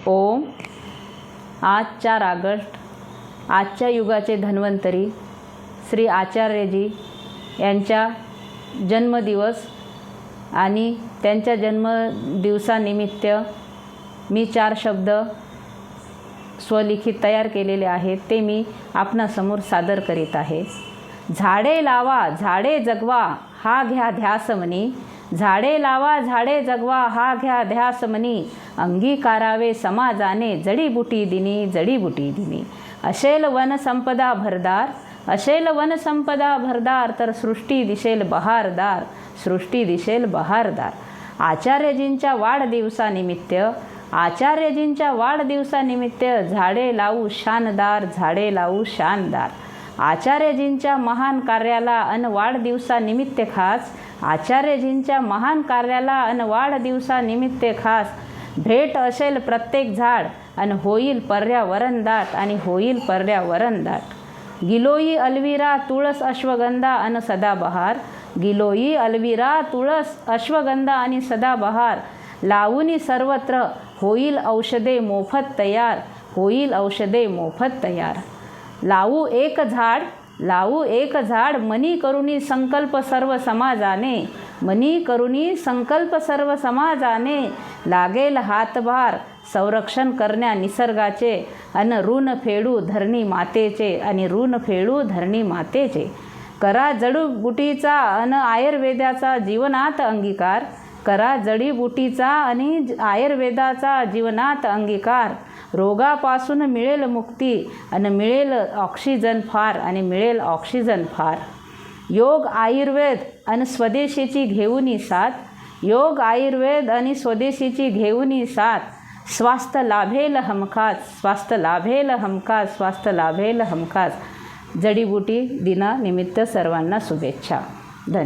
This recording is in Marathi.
ओम. आज 4 ऑगस्ट आजच्या युगाचे धन्वंतरी श्री आचार्यजी यांचा जन्मदिवस आणि त्यांच्या जन्मदिवसानिमित्त मी 4 शब्द स्वलिखित तयार केलेले आहेत, ते मी आपणासमोर सादर करीत आहे. झाडे लावा झाडे जगवा हा घ्या ध्यास मनी, झाडे लावा झाडे जगवा हा घ्या ध्यास मनी, अंगीकारावे समाजाने जडीबुटी दिनी जडीबुटी दिनी. असेल वनसंपदा भरदार, असेल वनसंपदा भरदार, तर सृष्टी दिसेल बहारदार, सृष्टी दिसेल बहारदार. आचार्यजींच्या वाढदिवसानिमित्त, आचार्यजींच्या वाढदिवसानिमित्त झाडे लावू शानदार, झाडे लावू शानदार. आचार्यजींच्या महान कार्याला अन वाढदिवसानिमित्त खास, आचार्यजींच्या महान कार्याला अन वाढदिवसानिमित्त खास भेट असेल प्रत्येक झाड अन होईल पर्यावरण दाट, आणि होईल पर्यावरण दाट. गिलोई अल्विरा तुळस अश्वगंधा अन सदाबहार, गिलोई अल्विरा तुळस अश्वगंधा आणि सदाबहार लावूनी सर्वत्र होईल औषधे मोफत तयार, होईल औषधे मोफत तयार. लावू एक झाड, लावू एक झाड, मनी करुणी संकल्प सर्व समाजाने, मनी करुणी संकल्प सर्व समाजाने. लागेल हातभार संरक्षण करण्या निसर्गाचे, अन ऋण फेडू धरणी मातेचे, आणि ऋण फेडू धरणी मातेचे. करा जडीबुटीचा अन आयुर्वेदाचा जीवनात अंगीकार, करा जडीबुटीचा आणि आयुर्वेदाचा जीवनात अंगीकार. रोगापासून मिळेल मुक्ती आणि मिळेल ऑक्सिजन फार, आणि मिळेल ऑक्सिजन फार. योग आयुर्वेद आणि स्वदेशीची घेऊनी साथ, योग आयुर्वेद आणि स्वदेशीची घेऊनी साथ. स्वास्थ्य लाभेल हमखास, स्वास्थ्य लाभेल हमखास, स्वास्थ्य लाभेल हमखास. जडीबुटी दिनानिमित्त सर्वांना शुभेच्छा. धन्यवाद.